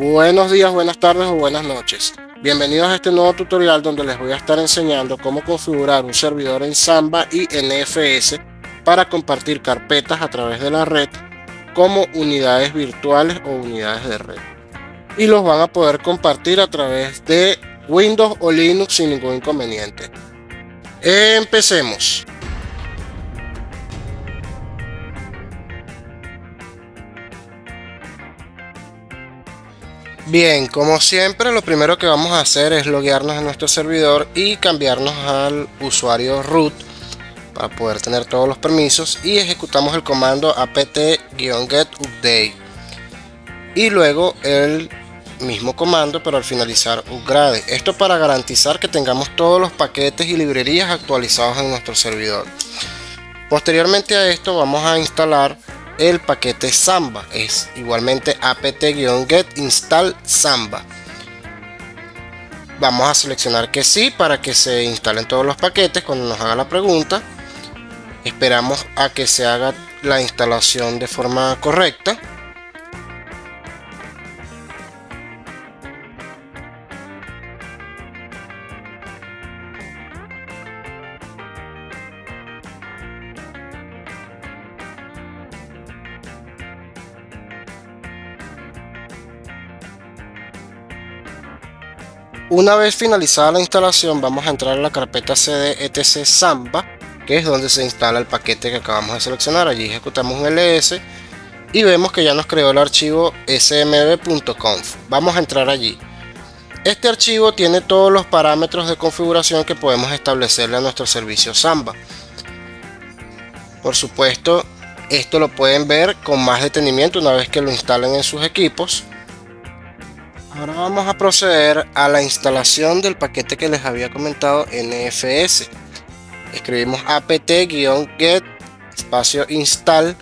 Buenos días, buenas tardes o buenas noches. Bienvenidos a este nuevo tutorial donde les voy a estar enseñando cómo configurar un servidor en Samba y NFS para compartir carpetas a través de la red como unidades virtuales o unidades de red. Y los van a poder compartir a través de Windows o Linux sin ningún inconveniente. Empecemos. Bien, como siempre, lo primero que vamos a hacer es loguearnos en nuestro servidor y cambiarnos al usuario root para poder tener todos los permisos, y ejecutamos el comando apt-get update y luego el mismo comando pero al finalizar upgrade. Esto para garantizar que tengamos todos los paquetes y librerías actualizados en nuestro servidor. Posteriormente a esto vamos a instalar el paquete Samba, es igualmente apt-get install Samba. Vamos a seleccionar que sí para que se instalen todos los paquetes. Cuando nos haga la pregunta, esperamos a que se haga la instalación de forma correcta. Una vez finalizada la instalación, vamos a entrar a la carpeta cd etc samba, que es donde se instala el paquete que acabamos de seleccionar. Allí ejecutamos un ls y vemos que ya nos creó el archivo smb.conf. Vamos a entrar allí. Este archivo tiene todos los parámetros de configuración que podemos establecerle a nuestro servicio Samba. Por supuesto, esto lo pueden ver con más detenimiento una vez que lo instalen en sus equipos. Ahora vamos a proceder a la instalación del paquete que les había comentado, NFS. Escribimos apt-get espacio install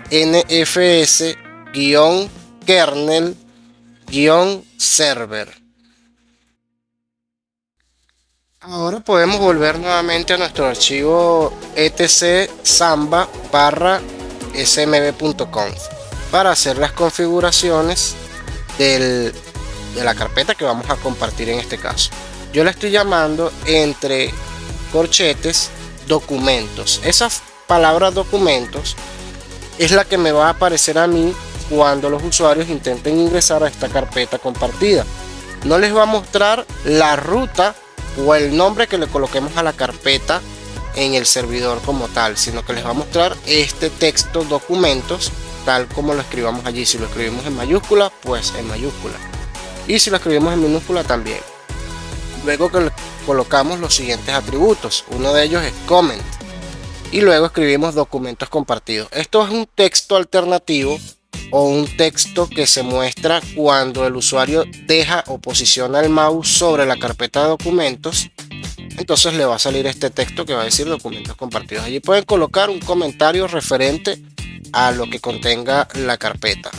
nfs-kernel-server. Ahora podemos volver nuevamente a nuestro archivo etc samba smb.conf para hacer las configuraciones de la carpeta que vamos a compartir en este caso. Yo la estoy llamando entre corchetes documentos. Esa palabra documentos es la que me va a aparecer a mí cuando los usuarios intenten ingresar a esta carpeta compartida. No les va a mostrar la ruta o el nombre que le coloquemos a la carpeta en el servidor como tal, sino que les va a mostrar este texto documentos tal como lo escribamos allí. Si lo escribimos en mayúscula, pues en mayúscula, y si lo escribimos en minúscula también. Luego que le colocamos los siguientes atributos, uno de ellos es comment, y luego escribimos documentos compartidos. Esto es un texto alternativo o un texto que se muestra cuando el usuario deja o posiciona el mouse sobre la carpeta de documentos. Entonces le va a salir este texto que va a decir documentos compartidos. Allí pueden colocar un comentario referente a lo que contenga la carpeta.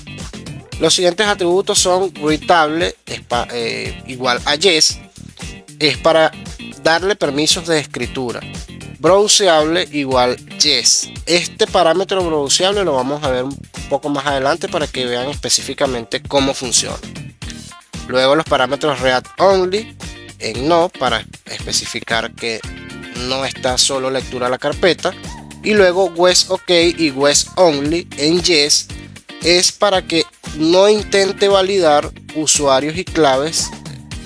Los siguientes atributos son readable igual a yes, es para darle permisos de escritura. Browseable igual yes. Este parámetro browseable lo vamos a ver un poco más adelante para que vean específicamente cómo funciona. Luego los parámetros read only en no, para especificar que no está solo lectura a la carpeta. Y luego wes ok y wes only en yes es para que no intente validar usuarios y claves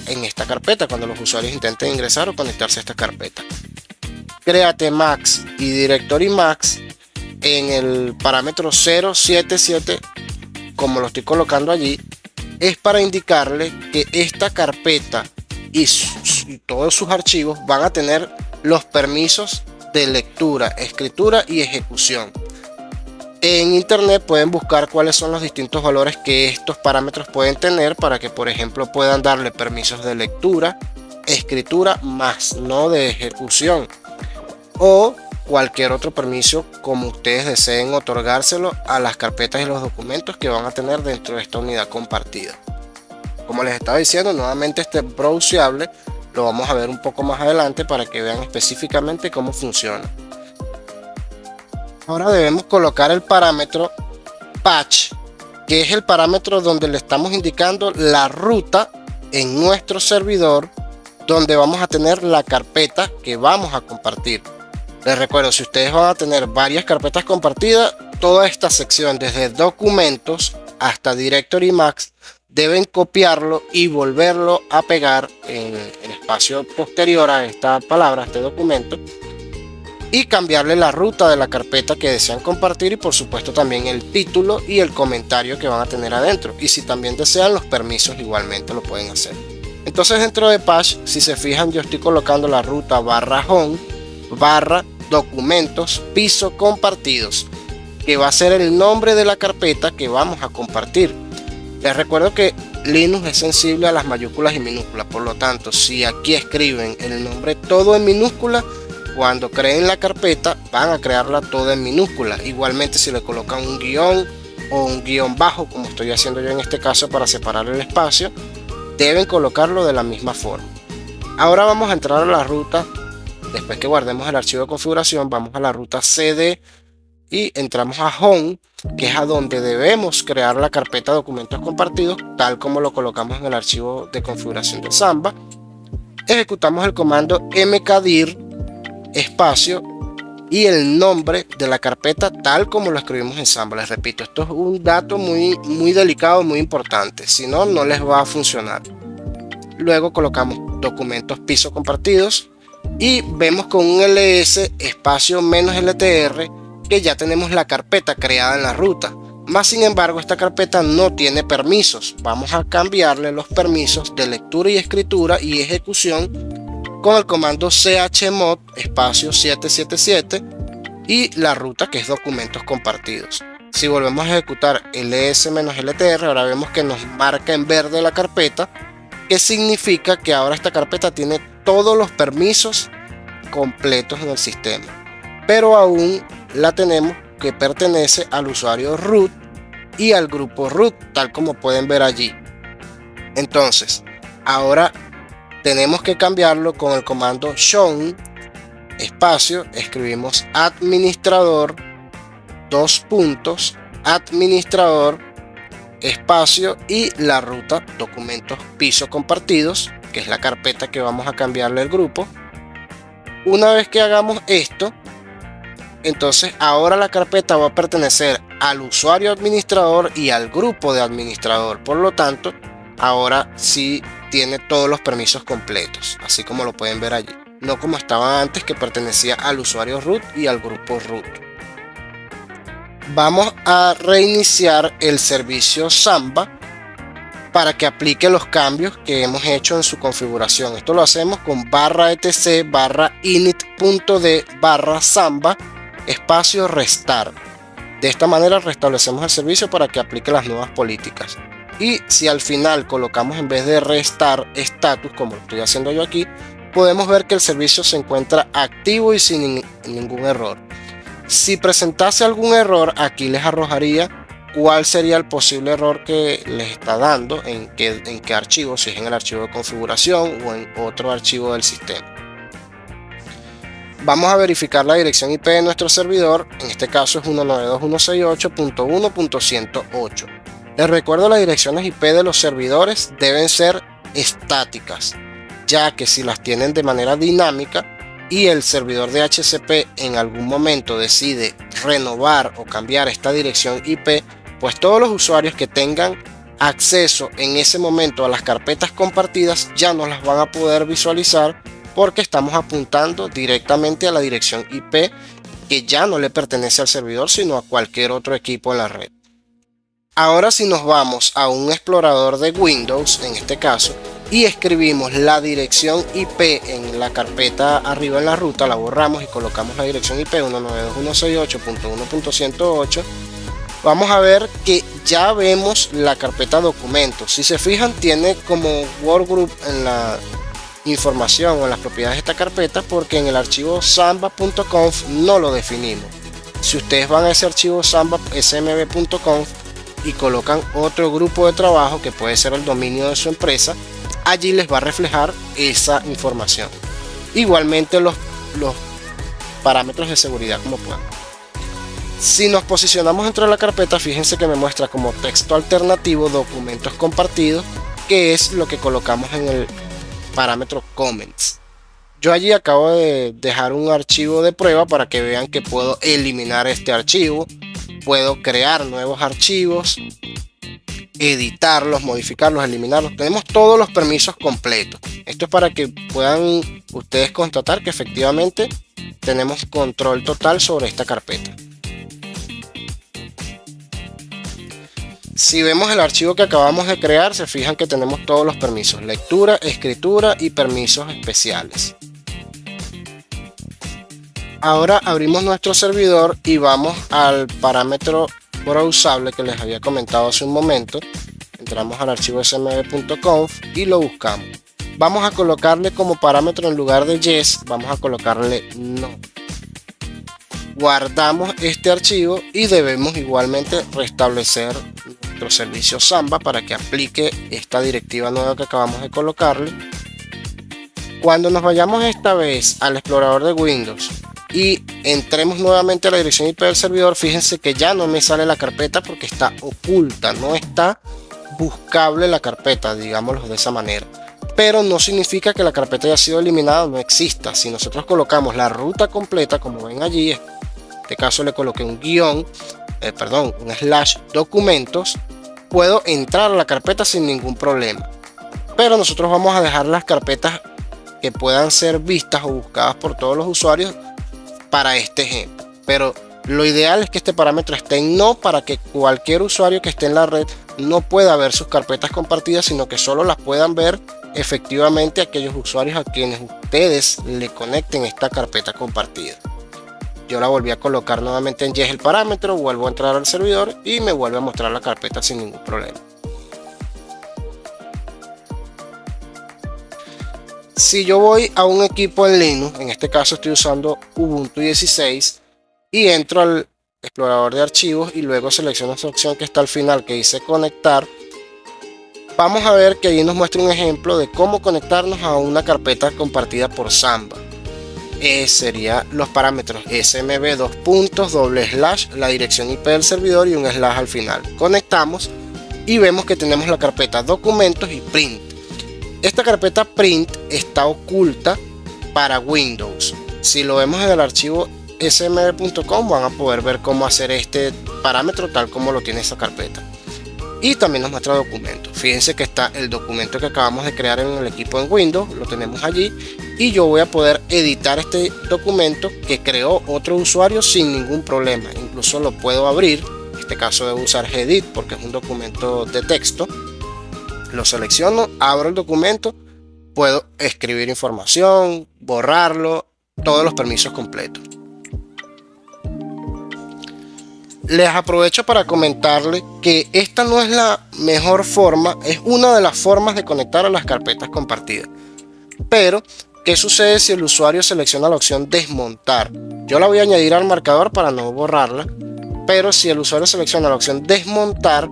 en esta carpeta cuando los usuarios intenten ingresar o conectarse a esta carpeta. Create max y directory max en el parámetro 077, como lo estoy colocando allí, es para indicarle que esta carpeta y todos sus archivos van a tener los permisos de lectura, escritura y ejecución. En internet pueden buscar cuáles son los distintos valores que estos parámetros pueden tener para que, por ejemplo, puedan darle permisos de lectura, escritura, más no de ejecución, o cualquier otro permiso como ustedes deseen otorgárselo a las carpetas y los documentos que van a tener dentro de esta unidad compartida. Como les estaba diciendo, nuevamente este browseable lo vamos a ver un poco más adelante para que vean específicamente cómo funciona. Ahora debemos colocar el parámetro patch que es el parámetro donde le estamos indicando la ruta en nuestro servidor donde vamos a tener la carpeta que vamos a compartir. Les recuerdo, si ustedes van a tener varias carpetas compartidas, toda esta sección desde documentos hasta Directory Max deben copiarlo y volverlo a pegar en el espacio posterior a esta palabra, a este documento, y cambiarle la ruta de la carpeta que desean compartir, y por supuesto también el título y el comentario que van a tener adentro, y si también desean los permisos igualmente lo pueden hacer. Entonces dentro de Patch, si se fijan, yo estoy colocando la ruta /home /documentos piso compartidos, que va a ser el nombre de la carpeta que vamos a compartir. Les recuerdo que Linux es sensible a las mayúsculas y minúsculas, por lo tanto, si aquí escriben el nombre todo en minúscula, cuando creen la carpeta van a crearla toda en minúscula. Igualmente, si le colocan un guión o un guión bajo, como estoy haciendo yo en este caso para separar el espacio, deben colocarlo de la misma forma. Ahora vamos a entrar a la ruta. Después que guardemos el archivo de configuración, vamos a la ruta cd y entramos a home, que es a donde debemos crear la carpeta documentos compartidos, tal como lo colocamos en el archivo de configuración de Samba. Ejecutamos el comando mkdir espacio y el nombre de la carpeta tal como lo escribimos en Samba. Les repito, esto es un dato muy delicado, muy importante, si no, no les va a funcionar. Luego colocamos documentos piso compartidos y vemos con un ls espacio -ltr que ya tenemos la carpeta creada en la ruta. Más sin embargo, esta carpeta no tiene permisos. Vamos a cambiarle los permisos de lectura y escritura y ejecución con el comando chmod espacio 777 y la ruta, que es documentos compartidos. Si volvemos a ejecutar ls-ltr, ahora vemos que nos marca en verde la carpeta, que significa que ahora esta carpeta tiene todos los permisos completos en el sistema, pero aún la tenemos que pertenece al usuario root y al grupo root, tal como pueden ver allí. Entonces ahora tenemos que cambiarlo con el comando shown espacio, escribimos administrador administrador espacio y la ruta documentos piso compartidos, que es la carpeta que vamos a cambiarle el grupo. Una vez que hagamos esto, entonces ahora la carpeta va a pertenecer al usuario administrador y al grupo de administrador. Por lo tanto, ahora sí tiene todos los permisos completos, así como lo pueden ver allí, no como estaba antes, que pertenecía al usuario root y al grupo root. Vamos a reiniciar el servicio Samba para que aplique los cambios que hemos hecho en su configuración. Esto lo hacemos con /etc /init.d /samba espacio restart. De esta manera restablecemos el servicio para que aplique las nuevas políticas. Y si al final colocamos, en vez de restart, status, como lo estoy haciendo yo aquí, podemos ver que el servicio se encuentra activo y sin ningún error. Si presentase algún error, aquí les arrojaría cuál sería el posible error que les está dando, en qué archivo, si es en el archivo de configuración o en otro archivo del sistema. Vamos a verificar la dirección IP de nuestro servidor. En este caso es 192.168.1.108. Les recuerdo, las direcciones IP de los servidores deben ser estáticas, ya que si las tienen de manera dinámica y el servidor de HCP en algún momento decide renovar o cambiar esta dirección IP, pues todos los usuarios que tengan acceso en ese momento a las carpetas compartidas ya no las van a poder visualizar, porque estamos apuntando directamente a la dirección IP que ya no le pertenece al servidor, sino a cualquier otro equipo en la red. Ahora, si nos vamos a un explorador de Windows, en este caso, y escribimos la dirección IP en la carpeta arriba en la ruta, la borramos y colocamos la dirección IP 192.168.1.108, vamos a ver que ya vemos la carpeta documentos. Si se fijan, tiene como workgroup en la información o en las propiedades de esta carpeta, porque en el archivo samba.conf no lo definimos. Si ustedes van a ese archivo samba smb.conf y colocan otro grupo de trabajo, que puede ser el dominio de su empresa, allí les va a reflejar esa información. Igualmente los parámetros de seguridad, como pueden. Si nos posicionamos dentro de la carpeta, fíjense que me muestra como texto alternativo documentos compartidos, que es lo que colocamos en el parámetro comments. Yo allí acabo de dejar un archivo de prueba para que vean que puedo eliminar este archivo, puedo crear nuevos archivos, editarlos, modificarlos, eliminarlos. Tenemos todos los permisos completos. Esto es para que puedan ustedes constatar que efectivamente tenemos control total sobre esta carpeta. Si vemos el archivo que acabamos de crear, se fijan que tenemos todos los permisos: lectura, escritura y permisos especiales. Ahora abrimos nuestro servidor y vamos al parámetro browsable que les había comentado hace un momento. Entramos al archivo smb.conf y lo buscamos. Vamos a colocarle como parámetro, en lugar de yes, vamos a colocarle no. Guardamos este archivo y debemos igualmente restablecer nuestro servicio Samba para que aplique esta directiva nueva que acabamos de colocarle. Cuando nos vayamos esta vez al explorador de Windows y entremos nuevamente a la dirección IP del servidor, fíjense que ya no me sale la carpeta porque está oculta, no está buscable la carpeta, digámoslo de esa manera. Pero no significa que la carpeta haya sido eliminada o no exista. Si nosotros colocamos la ruta completa, como ven allí, en este caso le coloqué un un slash documentos, puedo entrar a la carpeta sin ningún problema. Pero nosotros vamos a dejar las carpetas que puedan ser vistas o buscadas por todos los usuarios para este ejemplo. Pero lo ideal es que este parámetro esté en no, para que cualquier usuario que esté en la red no pueda ver sus carpetas compartidas, sino que solo las puedan ver efectivamente aquellos usuarios a quienes ustedes le conecten esta carpeta compartida. Yo la volví a colocar nuevamente en yes el parámetro, vuelvo a entrar al servidor y me vuelve a mostrar la carpeta sin ningún problema. Si yo voy a un equipo en Linux, en este caso estoy usando Ubuntu 16, y entro al explorador de archivos y luego selecciono esta opción que está al final que dice conectar, vamos a ver que ahí nos muestra un ejemplo de cómo conectarnos a una carpeta compartida por Samba. Sería los parámetros smb la dirección IP del servidor y un slash al final. Conectamos y vemos que tenemos la carpeta documentos y print. Esta carpeta print está oculta para Windows. Si lo vemos en el archivo smb.com, van a poder ver cómo hacer este parámetro tal como lo tiene esa carpeta. Y también nos muestra documentos. Fíjense que está el documento que acabamos de crear en el equipo en Windows, lo tenemos allí, y yo voy a poder editar este documento que creó otro usuario sin ningún problema. Incluso lo puedo abrir, en este caso debo usar Gedit porque es un documento de texto. Lo selecciono, abro el documento, puedo escribir información, borrarlo, todos los permisos completos. Les aprovecho para comentarles que esta no es la mejor forma, es una de las formas de conectar a las carpetas compartidas. Pero, ¿qué sucede si el usuario selecciona la opción desmontar? Yo la voy a añadir al marcador para no borrarla, pero si el usuario selecciona la opción desmontar,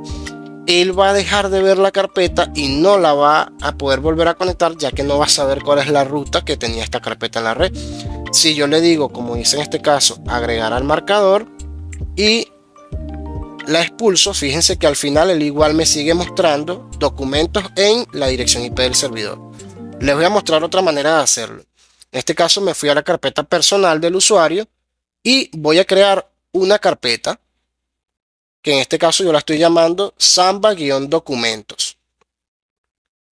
él va a dejar de ver la carpeta y no la va a poder volver a conectar, ya que no va a saber cuál es la ruta que tenía esta carpeta en la red. Si yo le digo, como hice en este caso, agregar al marcador y la expulso, fíjense que al final él igual me sigue mostrando documentos en la dirección IP del servidor. Les voy a mostrar otra manera de hacerlo. En este caso me fui a la carpeta personal del usuario y voy a crear una carpeta que en este caso yo la estoy llamando Samba-documentos.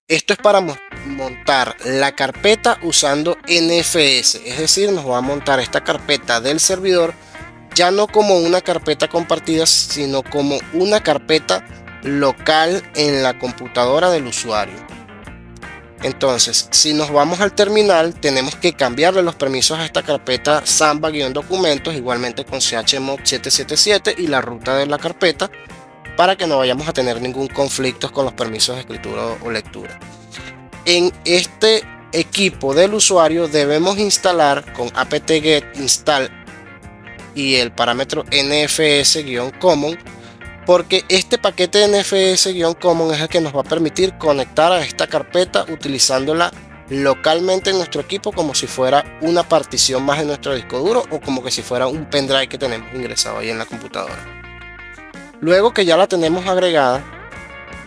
Esto es para montar la carpeta usando NFS, es decir, nos va a montar esta carpeta del servidor ya no como una carpeta compartida, sino como una carpeta local en la computadora del usuario. Entonces, si nos vamos al terminal, tenemos que cambiarle los permisos a esta carpeta Samba-documentos, igualmente con chmod 777 y la ruta de la carpeta, para que no vayamos a tener ningún conflicto con los permisos de escritura o lectura. En este equipo del usuario debemos instalar con apt-get install y el parámetro nfs-common, porque este paquete nfs-common es el que nos va a permitir conectar a esta carpeta utilizándola localmente en nuestro equipo como si fuera una partición más de nuestro disco duro o como que si fuera un pendrive que tenemos ingresado ahí en la computadora. Luego que ya la tenemos agregada,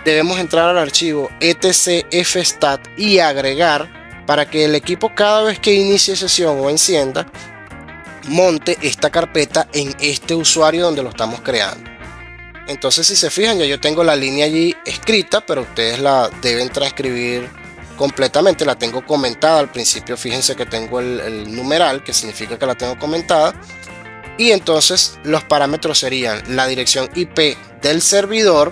debemos entrar al archivo etc fstat y agregar para que el equipo cada vez que inicie sesión o encienda monte esta carpeta en este usuario donde lo estamos creando. Entonces, si se fijan, ya yo tengo la línea allí escrita, pero ustedes la deben transcribir completamente. La tengo comentada al principio. Fíjense que tengo el numeral, que significa que la tengo comentada. Y entonces los parámetros serían la dirección IP del servidor,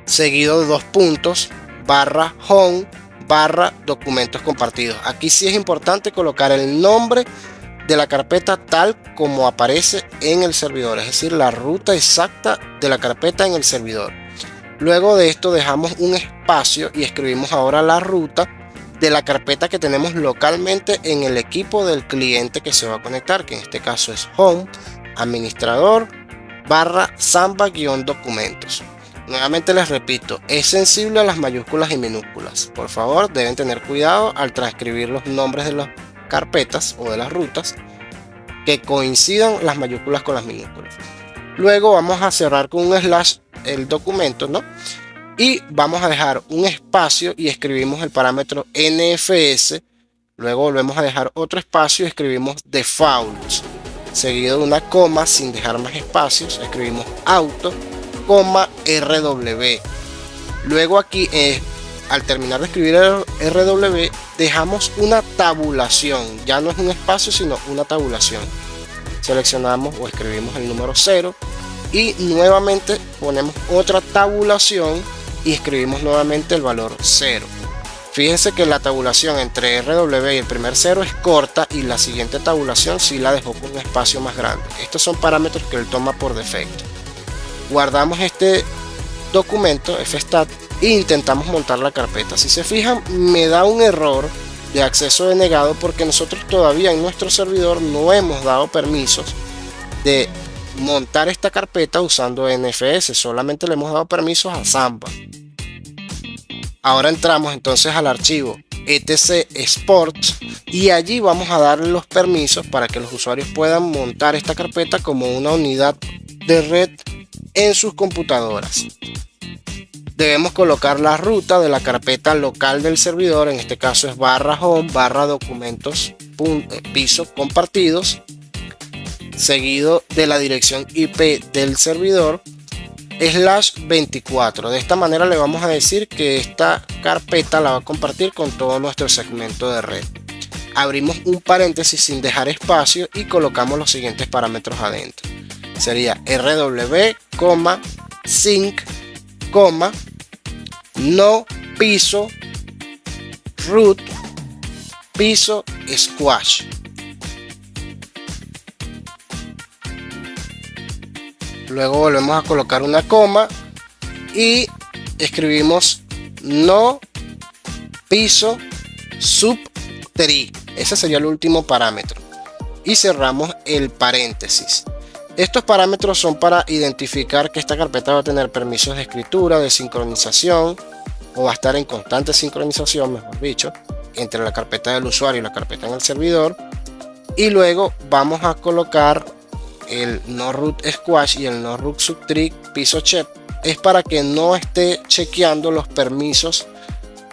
seguido de 2 puntos, barra home, barra documentos compartidos. Aquí sí es importante colocar el nombre de la carpeta tal como aparece en el servidor, es decir, la ruta exacta de la carpeta en el servidor. Luego de esto dejamos un espacio y escribimos ahora la ruta de la carpeta que tenemos localmente en el equipo del cliente que se va a conectar, que en este caso es home, administrador, barra samba-documentos. Nuevamente les repito, es sensible a las mayúsculas y minúsculas. Por favor, deben tener cuidado al transcribir los nombres de las carpetas o de las rutas, que coincidan las mayúsculas con las minúsculas. Luego vamos a cerrar con un slash el documento, ¿no? Y vamos a dejar un espacio y escribimos el parámetro NFS. Luego volvemos a dejar otro espacio y escribimos defaults, seguido de una coma sin dejar más espacios. Escribimos auto, coma RW. Luego aquí al terminar de escribir el RW, dejamos una tabulación. Ya no es un espacio, sino una tabulación. Seleccionamos o escribimos el número 0 y nuevamente ponemos otra tabulación y escribimos nuevamente el valor 0. Fíjense que la tabulación entre RW y el primer 0 es corta y la siguiente tabulación sí la dejó con un espacio más grande. Estos son parámetros que él toma por defecto. Guardamos este documento fstat e intentamos montar la carpeta. Si se fijan, me da un error de acceso denegado porque nosotros todavía en nuestro servidor no hemos dado permisos de montar esta carpeta usando NFS, solamente le hemos dado permisos a Samba. Ahora entramos entonces al archivo etc sports y allí vamos a darle los permisos para que los usuarios puedan montar esta carpeta como una unidad de red en sus computadoras. Debemos colocar la ruta de la carpeta local del servidor, en este caso es barra home, barra documentos, piso compartidos, seguido de la dirección IP del servidor, /24. De esta manera le vamos a decir que esta carpeta la va a compartir con todo nuestro segmento de red. Abrimos un paréntesis sin dejar espacio y colocamos los siguientes parámetros adentro. Sería rw, sync, no piso root piso squash. Luego volvemos a colocar una coma y escribimos no piso sub3. Ese sería el último parámetro y cerramos el paréntesis. Estos parámetros son para identificar que esta carpeta va a tener permisos de escritura, de sincronización, o va a estar en constante sincronización, mejor dicho, entre la carpeta del usuario y la carpeta en el servidor. Y luego vamos a colocar el no root squash y el no root sub3 piso check. Es para que no esté chequeando los permisos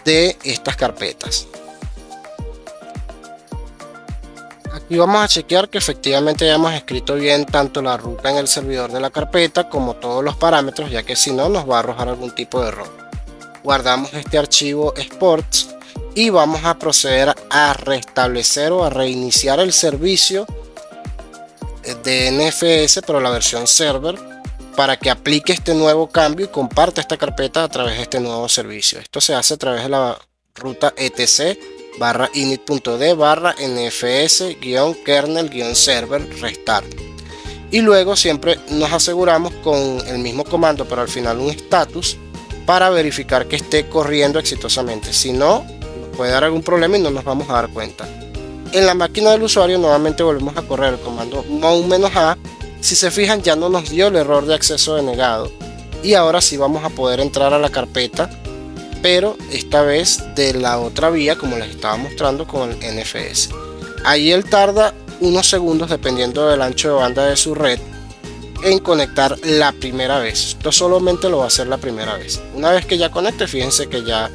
de estas carpetas. Aquí vamos a chequear que efectivamente hayamos escrito bien tanto la ruta en el servidor de la carpeta como todos los parámetros, ya que si no nos va a arrojar algún tipo de error. Guardamos este archivo sports y vamos a proceder a restablecer o a reiniciar el servicio de NFS, pero la versión server, para que aplique este nuevo cambio y comparta esta carpeta a través de este nuevo servicio. Esto se hace a través de la ruta etc barra init.d barra nfs-kernel-server restart, y luego siempre nos aseguramos con el mismo comando, pero al final un status, para verificar que esté corriendo exitosamente. Si no, nos puede dar algún problema y no nos vamos a dar cuenta. En la máquina del usuario nuevamente volvemos a correr el comando -a. Si se fijan, ya no nos dio el error de acceso denegado y ahora sí vamos a poder entrar a la carpeta pero esta vez de la otra vía, como les estaba mostrando con el NFS. Ahí él tarda unos segundos, dependiendo del ancho de banda de su red, en conectar la primera vez. Esto solamente lo va a hacer la primera vez. Una vez que ya conecte, fíjense que ya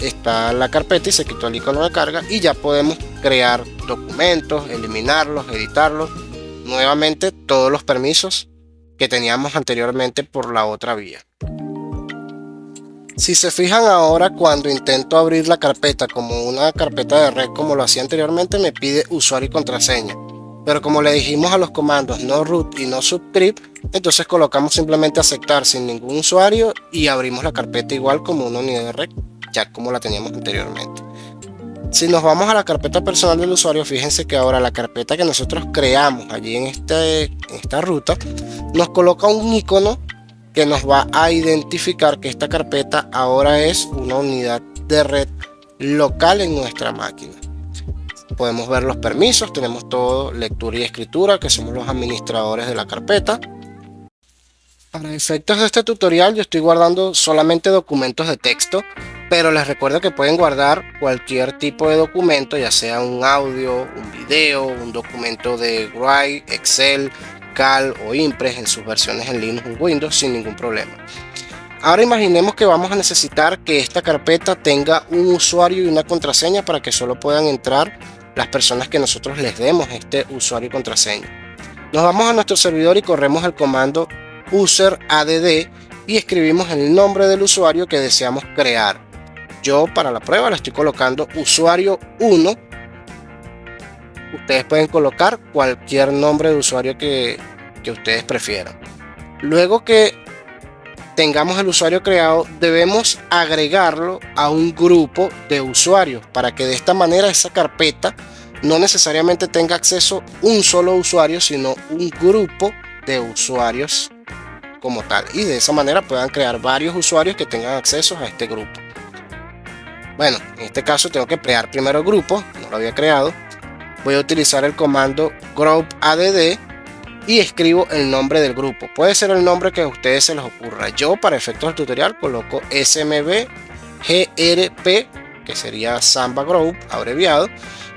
está la carpeta y se quitó el icono de carga, y ya podemos crear documentos, eliminarlos, editarlos, nuevamente todos los permisos que teníamos anteriormente por la otra vía. Si se fijan ahora, cuando intento abrir la carpeta como una carpeta de red como lo hacía anteriormente, me pide usuario y contraseña, pero como le dijimos a los comandos no root y no subscript, entonces colocamos simplemente aceptar sin ningún usuario y abrimos la carpeta igual como una unidad de red, ya como la teníamos anteriormente. Si nos vamos a la carpeta personal del usuario, fíjense que ahora la carpeta que nosotros creamos allí en esta ruta nos coloca un icono que nos va a identificar que esta carpeta ahora es una unidad de red local en nuestra máquina. Podemos ver los permisos, tenemos todo, lectura y escritura, que somos los administradores de la carpeta. Para efectos de este tutorial yo estoy guardando solamente documentos de texto, pero les recuerdo que pueden guardar cualquier tipo de documento, ya sea un audio, un video, un documento de Word, Excel, Cal o Impress en sus versiones en Linux o Windows sin ningún problema. Ahora imaginemos que vamos a necesitar que esta carpeta tenga un usuario y una contraseña para que solo puedan entrar las personas que nosotros les demos este usuario y contraseña. Nos vamos a nuestro servidor y corremos el comando user add y escribimos el nombre del usuario que deseamos crear. Yo para la prueba le estoy colocando usuario 1. Ustedes pueden colocar cualquier nombre de usuario que ustedes prefieran. Luego que tengamos el usuario creado, debemos agregarlo a un grupo de usuarios para que de esta manera esa carpeta no necesariamente tenga acceso un solo usuario, sino un grupo de usuarios como tal, y de esa manera puedan crear varios usuarios que tengan acceso a este grupo. Bueno, en este caso tengo que crear primero el grupo, no lo había creado. Voy a utilizar el comando group add y escribo el nombre del grupo. Puede ser el nombre que a ustedes se les ocurra. Yo para efectos del tutorial coloco SMB GRP, que sería Samba Group abreviado,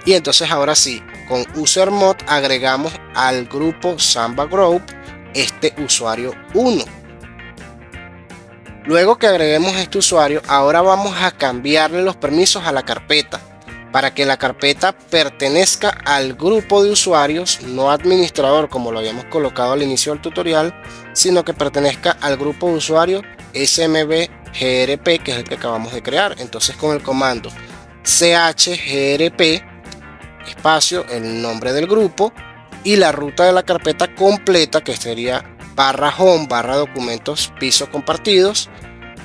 y entonces ahora sí, con usermod agregamos al grupo Samba Group este usuario 1. Luego que agreguemos este usuario, ahora vamos a cambiarle los permisos a la carpeta para que la carpeta pertenezca al grupo de usuarios, no administrador como lo habíamos colocado al inicio del tutorial, sino que pertenezca al grupo de usuarios SMBGRP, que es el que acabamos de crear. Entonces con el comando chgrp espacio el nombre del grupo y la ruta de la carpeta completa, que sería /home /documentos piso compartidos,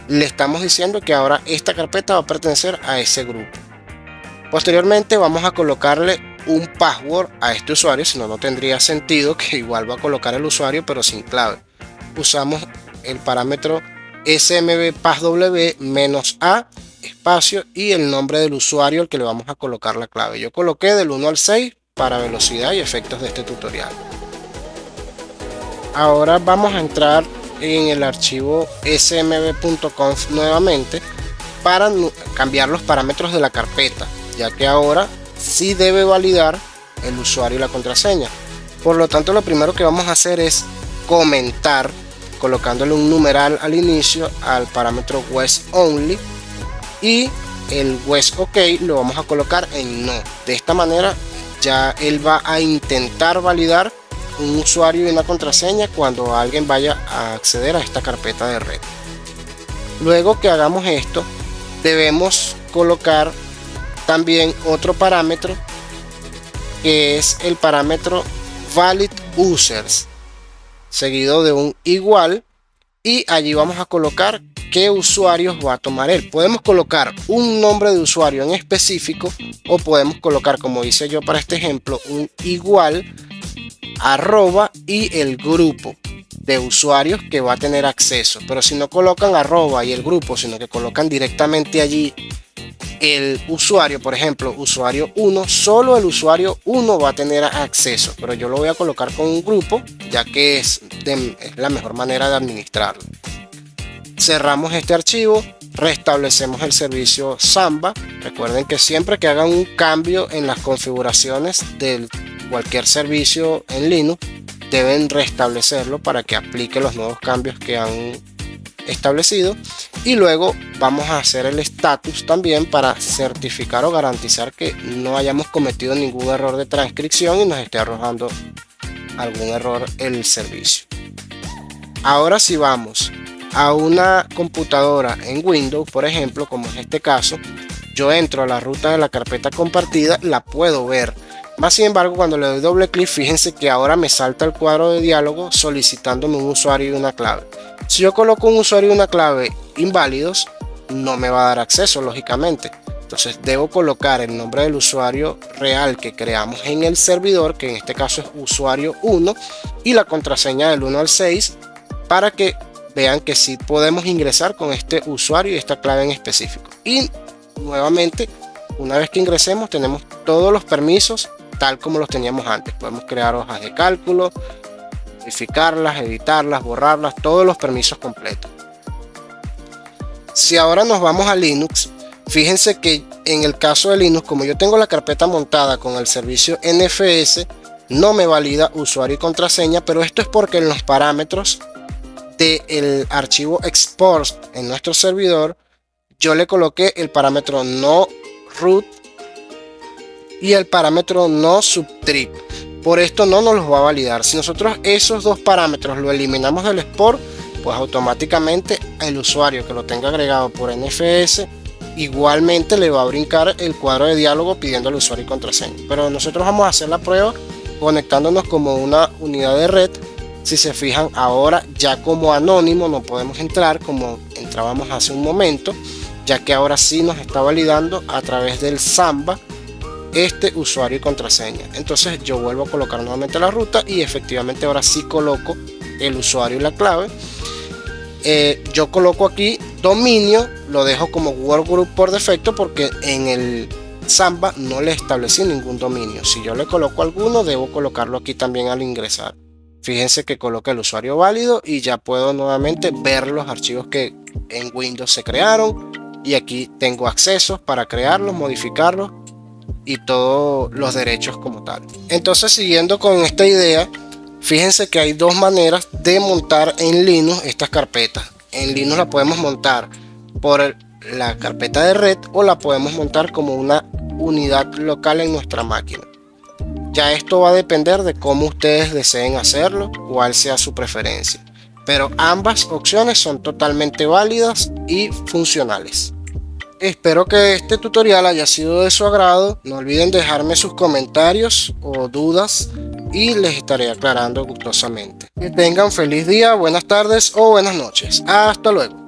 le estamos diciendo que ahora esta carpeta va a pertenecer a ese grupo. Posteriormente vamos a colocarle un password a este usuario, si no, no tendría sentido, que igual va a colocar el usuario pero sin clave. Usamos el parámetro smbpassw-a espacio y el nombre del usuario al que le vamos a colocar la clave. Yo coloqué del 1 al 6 para velocidad y efectos de este tutorial. Ahora vamos a entrar en el archivo smb.conf nuevamente para cambiar los parámetros de la carpeta, ya que ahora sí debe validar el usuario y la contraseña. Por lo tanto, lo primero que vamos a hacer es comentar colocándole un numeral al inicio al parámetro west only, y el west ok lo vamos a colocar en no. De esta manera ya él va a intentar validar un usuario y una contraseña cuando alguien vaya a acceder a esta carpeta de red. Luego que hagamos esto, debemos colocar también otro parámetro, que es el parámetro valid users, seguido de un igual, y allí vamos a colocar qué usuarios va a tomar él. Podemos colocar un nombre de usuario en específico, o podemos colocar, como hice yo para este ejemplo, un igual arroba y el grupo de usuarios que va a tener acceso. Pero si no colocan arroba y el grupo, sino que colocan directamente allí el usuario, por ejemplo usuario 1, solo el usuario 1 va a tener acceso, pero yo lo voy a colocar con un grupo, ya que es la mejor manera de administrarlo. Cerramos este archivo, restablecemos el servicio Samba. Recuerden que siempre que hagan un cambio en las configuraciones de cualquier servicio en Linux, deben restablecerlo para que aplique los nuevos cambios que han establecido. Y luego vamos a hacer el status también para certificar o garantizar que no hayamos cometido ningún error de transcripción y nos esté arrojando algún error el servicio. Ahora si vamos a una computadora en Windows, por ejemplo, como es este caso, yo entro a la ruta de la carpeta compartida, la puedo ver. Más sin embargo, cuando le doy doble clic, fíjense que ahora me salta el cuadro de diálogo solicitándome un usuario y una clave. Si yo coloco un usuario y una clave inválidos, no me va a dar acceso, lógicamente. Entonces debo colocar el nombre del usuario real que creamos en el servidor, que en este caso es usuario 1, y la contraseña del 1 al 6, para que vean que sí podemos ingresar con este usuario y esta clave en específico. Y nuevamente, una vez que ingresemos, tenemos todos los permisos tal como los teníamos antes. Podemos crear hojas de cálculo, modificarlas, editarlas, borrarlas, todos los permisos completos. Si ahora nos vamos a Linux, fíjense que en el caso de Linux, como yo tengo la carpeta montada con el servicio NFS, no me valida usuario y contraseña, pero esto es porque en los parámetros del archivo export en nuestro servidor yo le coloqué el parámetro no root y el parámetro no subtrip. Por esto no nos los va a validar. Si nosotros esos dos parámetros lo eliminamos del export, pues automáticamente el usuario que lo tenga agregado por NFS igualmente le va a brincar el cuadro de diálogo pidiendo el usuario y contraseña. Pero nosotros vamos a hacer la prueba conectándonos como una unidad de red. Si se fijan, ahora ya como anónimo no podemos entrar como entrábamos hace un momento, ya que ahora sí nos está validando a través del Samba este usuario y contraseña. Entonces yo vuelvo a colocar nuevamente la ruta y efectivamente ahora sí coloco el usuario y la clave. Yo coloco aquí dominio, lo dejo como workgroup por defecto porque en el Samba no le establecí ningún dominio. Si yo le coloco alguno, debo colocarlo aquí también al ingresar. Fíjense que coloca el usuario válido y ya puedo nuevamente ver los archivos que en Windows se crearon. Y aquí tengo accesos para crearlos, modificarlos y todos los derechos como tal. Entonces, siguiendo con esta idea, fíjense que hay dos maneras de montar en Linux estas carpetas. En Linux la podemos montar por la carpeta de red o la podemos montar como una unidad local en nuestra máquina. Ya esto va a depender de cómo ustedes deseen hacerlo, cuál sea su preferencia. Pero ambas opciones son totalmente válidas y funcionales. Espero que este tutorial haya sido de su agrado. No olviden dejarme sus comentarios o dudas y les estaré aclarando gustosamente. Que tengan feliz día, buenas tardes o buenas noches. Hasta luego.